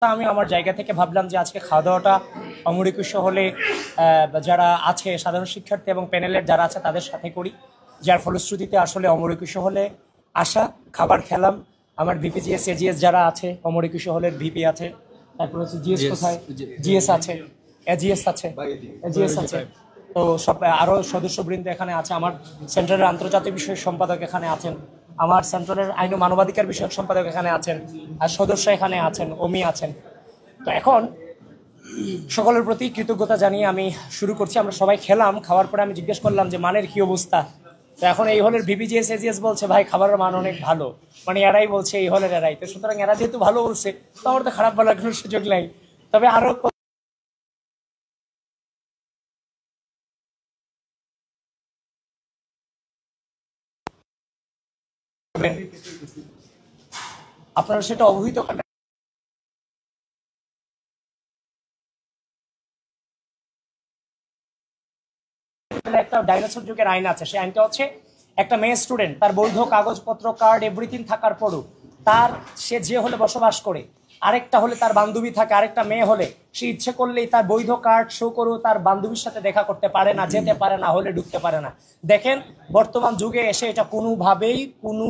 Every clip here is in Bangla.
আমি আমার জায়গা থেকে ভাবলাম যে আজকে খাওয়া দাওয়াটা অমর একুশে হলে যারা আছে সাধারণ শিক্ষার্থী এবং প্যানেলের যারা আছে তাদের সাথে করি, যার ফলশ্রুতিতে আসলে অমর একুশে হলে আসা, খাবার খেলাম। আমার বিপিজিএস এজিএস যারা আছে, অমর একুশে হলের ভিপি আছে, তারপর হচ্ছে জিএস কোথায়, জিএস আছে, এজিএস আছে, এজিএস আছে, তো সব আরো সদস্যবৃন্দ এখানে আছে। আমার সেন্টারের আন্তর্জাতিক বিষয়ক সম্পাদক এখানে আছেন, আমার সেন্ট্রালের আইন ও মানবাধিকার বিষয়ক সম্পাদক এখানে আছেন, আর সদস্য এখানে আছেন, অমি আছেন। তো এখন সকলের প্রতি কৃতজ্ঞতা জানিয়ে আমি শুরু করছি। আমরা সবাই খেলাম, খাওয়ার পরে আমি জিজ্ঞেস করলাম যে মানের কি অবস্থা। তো এখন এই হলের ভিপিজিএস এজিএস বলছে ভাই খাবারের মান অনেক ভালো, মানে এরাই বলছে এই হলের এরাই। তো সুতরাং এরা যেহেতু ভালো বলছে তো আমার তো খারাপ বলার কোনো সুযোগ নাই। তবে আরো আপনারা সেটা অবহিত করেন। একটা ডাইনোসর যুগের আইন আছে, সেই আইনটা হচ্ছে একটা মেয়ে স্টুডেন্ট তার বৈধ কাগজপত্র কার্ড এভরিথিং থাকার পরও তার সে যে হলে বসবাস করে, আরেকটা হলে তার বান্ধবী থাকে, আরেকটা মেয়ে হলে সে ইচ্ছে করলেই তার বৈধ কার্ড শো করেও তার বান্ধবীর সাথে দেখা করতে পারে না, যেতে পারে না, হলে ঢুকতে পারে না। দেখেন বর্তমান যুগে এসে এটা কোনোভাবেই, কোনো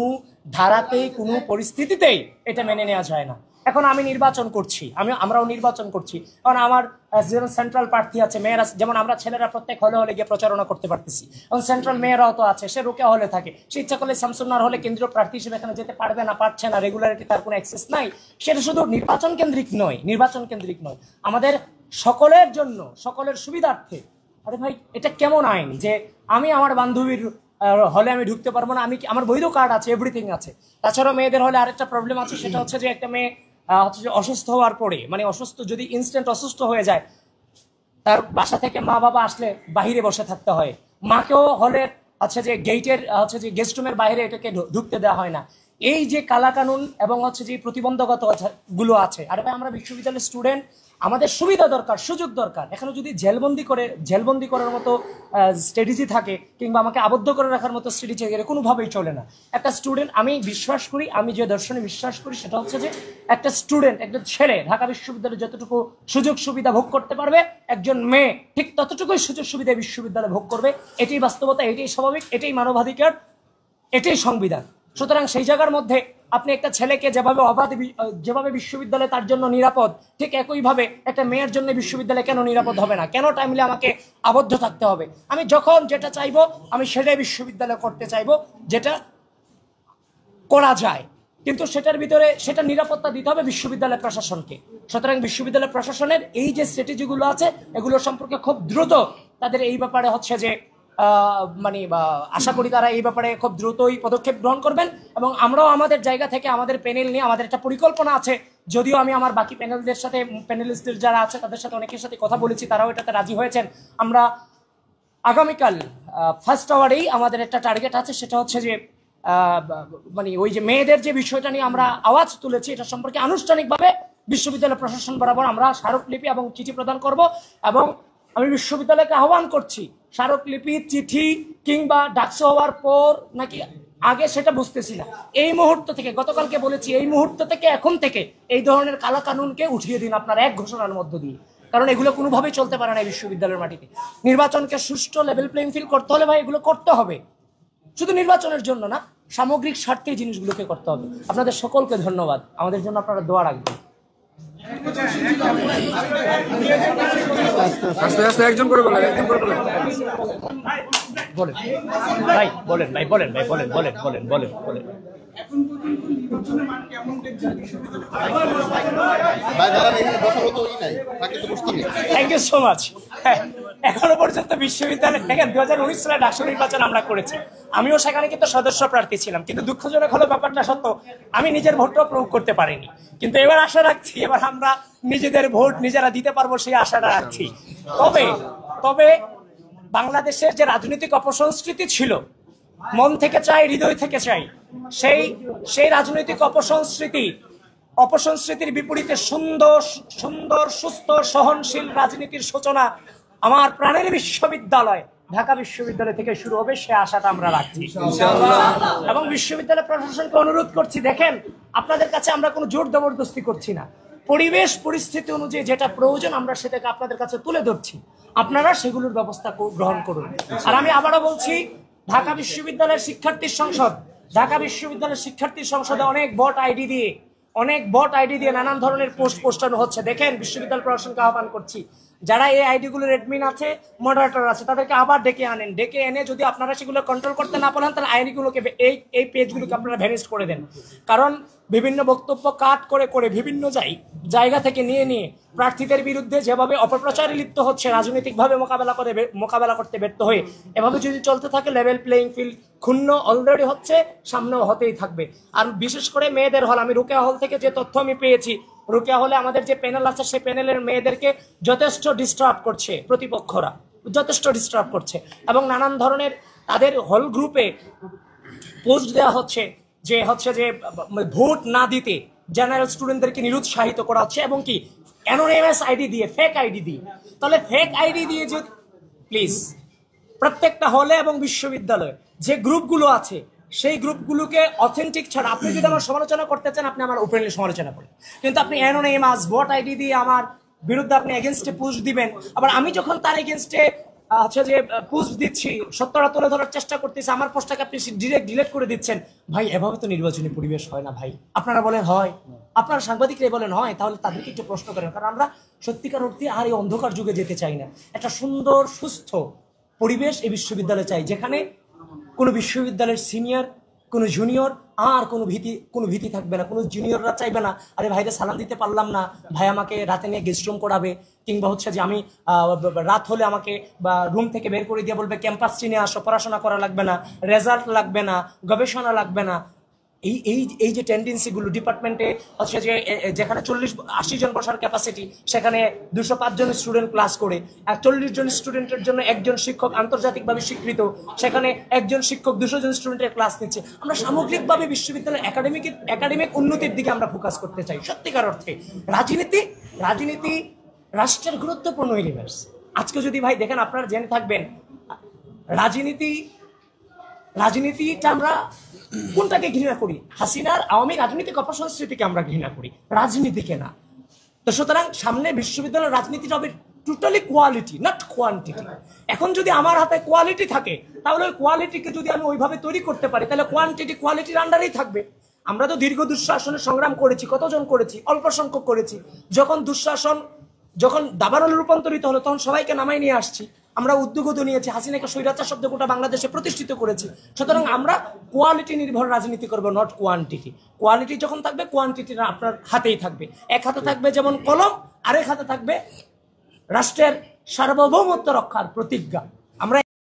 ধারাতেই, কোনো পরিস্থিতিতেই এটা মেনে নেওয়া যায় না। এখন আমি নির্বাচন করছি, আমরাও নির্বাচন করছি, কারণ আমার যেমন সেন্ট্রাল প্রার্থী আছে, মেয়েরা যেমন আমরা ছেলেরা প্রত্যেক হলে হলে গিয়ে প্রচারণা করতে পারতেছি, এবং সেন্ট্রাল মেয়েরাও তো আছে, সে রোকেয়া হলে থাকে, সে ইচ্ছা করলে শামসুন্নাহর হলে কেন্দ্রীয় প্রার্থী হিসেবে এখানে যেতে পারবে না, পারছে না, রেগুলারিটি তার কোনো অ্যাক্সেস নাই। সেটা শুধু নির্বাচন কেন্দ্রিক নয়, নির্বাচন কেন্দ্রিক নয়, আমাদের সকলের জন্য, সকলের সুবিধার্থে। আরে ভাই এটা কেমন আইন যে আমি আমার বান্ধবীর হলে আমি ঢুকতে পারবো না? আমি আমার বৈধ কার্ড আছে, এভরিথিং আছে। তাছাড়াও মেয়েদের হলে আরেকটা প্রবলেম আছে, সেটা হচ্ছে যে একটা মেয়ে হচ্ছে যে অসুস্থ হওয়ার পরে, মানে অসুস্থ যদি ইনস্ট্যান্ট অসুস্থ হয়ে যায়, তার বাসা থেকে মা বাবা আসলে বাহিরে বসে থাকতে হয়, মাকেও হলের হচ্ছে যে গেটের হচ্ছে যে গেস্ট রুমের বাইরে এটাকে ঢুকতে দেওয়া হয় না। এই যে কালাকানুন এবং হচ্ছে যে প্রতিবন্ধকতা গুলো আছে, আর ভাই আমরা বিশ্ববিদ্যালয়ের স্টুডেন্ট, আমাদের সুবিধা দরকার, সুযোগ দরকার। এখানে যদি জেলবন্দি করার মতো স্ট্র্যাটেজি থাকে, কিংবা আমাকে আবদ্ধ করে রাখার মতো স্ট্র্যাটেজি থাকে, কোনোভাবেই চলে না। একটা স্টুডেন্ট, আমি বিশ্বাস করি, আমি যে দর্শনে বিশ্বাস করি সেটা হচ্ছে যে একটা স্টুডেন্ট, একটা ছেলে ঢাকা বিশ্ববিদ্যালয়ে যতটুকু সুযোগ সুবিধা ভোগ করতে পারবে, একজন মেয়ে ঠিক ততটুকুই সুযোগ সুবিধা বিশ্ববিদ্যালয়ে ভোগ করবে। এটাই বাস্তবতা, এটাই স্বাভাবিক, এটাই মানবাধিকার, এটাই সংবিধান। সুতরাং সেই জায়গার মধ্যে আপনি একটা ছেলেকে যেভাবে যেভাবে বিশ্ববিদ্যালয় তার জন্য নিরাপদ, ঠিক একইভাবে একটা মেয়ের জন্য বিশ্ববিদ্যালয় কেন নিরাপদ হবে না? কেন টাইমলি আমাকে আবদ্ধ থাকতে হবে? আমি যখন যেটা চাইবো আমি সেটাই বিশ্ববিদ্যালয় করতে চাইবো, যেটা করা যায়, কিন্তু সেটার ভিতরে সেটা নিরাপত্তা দিতে হবে বিশ্ববিদ্যালয় প্রশাসনকে। সুতরাং বিশ্ববিদ্যালয় প্রশাসনের এই যে স্ট্র্যাটেজিগুলো আছে, এগুলো সম্পর্কে খুব দ্রুত তাদের এই ব্যাপারে হচ্ছে যে মানে আশা করি তারা এই ব্যাপারে খুব দ্রুতই পদক্ষেপ গ্রহণ করবেন। এবং আমরাও আমাদের জায়গা থেকে আমাদের প্যানেল নিয়ে আমাদের একটা পরিকল্পনা আছে, যদিও আমি আমার বাকি প্যানেলদের সাথে, প্যানেলিস্টদের যারা আছে তাদের সাথে অনেকের সাথে কথা বলেছি, তারাও এটাতে রাজি হয়েছেন। আমরা আগামীকাল ফার্স্ট আওয়ারেই আমাদের একটা টার্গেট আছে, সেটা হচ্ছে যে মানে ওই যে মেয়েদের যে বিষয়টা নিয়ে আমরা আওয়াজ তুলেছি, এটা সম্পর্কে আনুষ্ঠানিকভাবে বিশ্ববিদ্যালয় প্রশাসন বরাবর আমরা স্মারকলিপি এবং চিঠি প্রদান করব। এবং আমি বিশ্ববিদ্যালয়কে আহ্বান করছি, স্মারকলিপি, চিঠি কিংবা ডাকসু হওয়ার পর নাকি আগে সেটা বুঝতেছি না, এই মুহূর্ত থেকে, গতকালকে বলেছি, এই মুহূর্ত থেকে, এখন থেকে এই ধরনের কালা কানুনকে উঠিয়ে দিন আপনার এক ঘোষণার মধ্য দিয়ে। কারণ এগুলো কোনোভাবেই চলতে পারে না বিশ্ববিদ্যালয়ের মাটিতে। নির্বাচনকে সুষ্ঠু লেভেল প্লেইং ফিল্ড করতে হলে ভাই এগুলো করতে হবে, শুধু নির্বাচনের জন্য না, সামগ্রিক স্বার্থে এই জিনিসগুলোকে করতে হবে। আপনাদের সকলকে ধন্যবাদ, আমাদের জন্য আপনারা দোয়া রাখবেন। আস্তে আস্তে একজন করে বলেন, বলেন ভাই, বলেন ভাই, বলেন ভাই, বলেন বলেন বলেন বলেন বলেন। Thank you so much. এখনো পর্যন্ত বিশ্ববিদ্যালয় দেখেন 2019 সালে ডাকসু নির্বাচন আমরা করেছি, আমিও সেখানে কিন্তু সদস্য প্রার্থী ছিলাম, কিন্তু দুঃখজনক হলো ব্যাপারটা সত্য, আমি নিজের ভোটটাও প্রয়োগ করতে পারিনি। কিন্তু এবার আশা রাখছি, এবার আমরা নিজেদের ভোট নিজেরা দিতে পারবো, সেই আশাটা রাখছি। তবে বাংলাদেশের যে রাজনৈতিক অপসংস্কৃতি ছিল, মন থেকে চাই, হৃদয় থেকে চাই, সেই রাজনৈতিক অপসংস্কৃতির বিপরীতে সুন্দর সুন্দর সুস্থ সহনশীল রাজনীতির সূচনা আমার প্রাণের বিশ্ববিদ্যালয় ঢাকা বিশ্ববিদ্যালয় থেকে শুরু হবে, সে আশাটা আমরা রাখছি এবং বিশ্ববিদ্যালয় প্রশাসনকে অনুরোধ করছি, দেখেন আপনাদের কাছে আমরা কোনো জোর জবরদস্তি করছি না, পরিবেশ পরিস্থিতি অনুযায়ী যেটা প্রয়োজন আমরা সেটাকে আপনাদের কাছে তুলে ধরছি, আপনারা সেগুলোর ব্যবস্থা গ্রহণ করুন। আর আমি আবারও বলছি, ঢাকা বিশ্ববিদ্যালয়ের শিক্ষার্থী সংসদে অনেক বট আইডি দিয়ে নানান ধরনের পোস্ট পোস্টানো হচ্ছে। দেখেন, বিশ্ববিদ্যালয় প্রশাসনকে আহ্বান করছি, যারা এই আইডি গুলোর অ্যাডমিন আছে, মডারেটর আছে, তাদেরকে আবার ডেকে এনে যদি আপনারা সেগুলো কন্ট্রোল করতে না পারেন, তাহলে আইডিগুলোকে এই পেজগুলোকে আপনারা ভ্যানিশ করে দেন। কারণ বিভিন্ন বক্তব্য কাট করে বিভিন্ন জায়গা থেকে নিয়ে প্রার্থীদের বিরুদ্ধে যেভাবে অপপ্রচারে লিপ্ত হচ্ছে, রাজনৈতিকভাবে মোকাবেলা করতে ব্যর্থ হয়ে, এভাবে যদি চলতে থাকে লেভেল প্লেইং ফিল্ড ক্ষুণ্ণ অলরেডি হচ্ছে, সামনেও হতেই থাকবে। আর বিশেষ করে মেয়েদের হল, আমি রোকেয়া হল থেকে যে তথ্য আমি পেয়েছি, রোকেয়া হলে আমাদের যে প্যানেল আছে, সেই প্যানেলের মেয়েদেরকে যথেষ্ট ডিস্টার্ব করছে প্রতিপক্ষরা, এবং নানান ধরনের তাদের হল গ্রুপে পোস্ট দেওয়া হচ্ছে যে ভোট না দিতে জেনারেল স্টুডেন্টদেরকে নিরুৎসাহিত করা হচ্ছে, এবং কি অ্যানোনিমাস আইডি দিয়ে, ফেক আইডি দিয়ে। তাহলে ফেক আইডি দিয়ে যদি প্লিজ প্রত্যেকটা হলে এবং বিশ্ববিদ্যালয়ে যে গ্রুপগুলো আছে, সেই গ্রুপগুলোকে অথেন্টিক ছাড়া, আপনি যদি আমার সমালোচনা করতে চান, আপনি আমার ওপেনলি সমালোচনা করেন, কিন্তু আপনি অ্যানোনিমাস বট আইডি দিয়ে আমার বিরুদ্ধে আপনি এগেনস্টে পোস্ট দিবেন, আবার আমি যখন তার এগেনস্টে যে পোস্ট দিচ্ছি, সত্যটা তুলে ধরার চেষ্টা করতেছি, আমার পোস্টটাকে আপনি ডিরেক্ট ডিলিট করে দিচ্ছেন। ভাই, এভাবে তো নির্বাচনী পরিবেশ হয় না ভাই। আপনারা বলেন হয়, আপনারা সাংবাদিকরা বলেন হয়, তাহলে তাদেরকে একটু প্রশ্ন করেন। কারণ আমরা সত্যিকার অর্থে আর এই অন্ধকার যুগে যেতে চাই না। একটা সুন্দর সুস্থ পরিবেশ এই বিশ্ববিদ্যালয়ে চাই, যেখানে কোনো বিশ্ববিদ্যালয়ের সিনিয়র, কোনো জুনিয়র আর কোনো ভীতি থাকবে না। কোনো জুনিয়ররা চাইবে না, আরে ভাইরে সালাম দিতে পারলাম না, ভাই আমাকে রাতে নিয়ে গেস্ট রুম করাবে, কিংবা যে আমি রাত হলে আমাকে বা রুম থেকে বের করে দিয়ে বলবে ক্যাম্পাস চিনে আসো, পড়াশোনা করা লাগবে না, রেজাল্ট লাগবে না, গবেষণা লাগবে না। এই যে টেন্ডেন্সিগুলো ডিপার্টমেন্টে যে যেখানে 40-80 জন বসার ক্যাপাসিটি, সেখানে 205 জন স্টুডেন্ট ক্লাস করে, আর 40 জন স্টুডেন্টের জন্য একজন শিক্ষক আন্তর্জাতিকভাবে স্বীকৃত, সেখানে একজন শিক্ষক 200 জন স্টুডেন্টের ক্লাস নিচ্ছে। আমরা সামগ্রিকভাবে বিশ্ববিদ্যালয়ের একাডেমিক উন্নতির দিকে আমরা ফোকাস করতে চাই। সত্যিকার অর্থে রাজনীতি রাষ্ট্রের গুরুত্বপূর্ণ ইউনিভার্স। আজকে যদি ভাই দেখেন, আপনারা জেনে থাকবেন, রাজনীতিটা আমরা কোনটাকে ঘৃণা করি? হাসিনার আওয়ামী রাজনৈতিক অপসংস্কৃতিকে আমরা ঘৃণা করি, রাজনীতিকে না। তো সুতরাং সামনে বিশ্ববিদ্যালয়ের রাজনীতিটা হবে টোটালি কোয়ালিটি, নট কোয়ান্টিটি। এখন যদি আমার হাতে কোয়ালিটি থাকে, তাহলে ওই কোয়ালিটিকে যদি আমি ওইভাবে তৈরি করতে পারি, তাহলে কোয়ালিটির আন্ডারেই থাকবে। আমরা তো দীর্ঘ দুঃশাসনের সংগ্রাম করেছি, কতজন করেছি? অল্প সংখ্যক করেছি। যখন দাবানলে রূপান্তরিত হলো, তখন সবাইকে নামাই নিয়ে আসছি। আমরা উদ্যোগও তো নিয়েছি, হাসিনাকে স্বৈরাচার শব্দ গোটা বাংলাদেশে প্রতিষ্ঠিত করেছি। সুতরাং আমরা কোয়ালিটি নির্ভর রাজনীতি করবো, নট কোয়ান্টিটি। কোয়ালিটি যখন থাকবে, কোয়ান্টিটিটা আপনার হাতেই থাকবে। এক হাতে থাকবে যেমন কলম, আরেক হাতে থাকবে রাষ্ট্রের সার্বভৌমত্ব রক্ষার প্রতিজ্ঞা। আমরা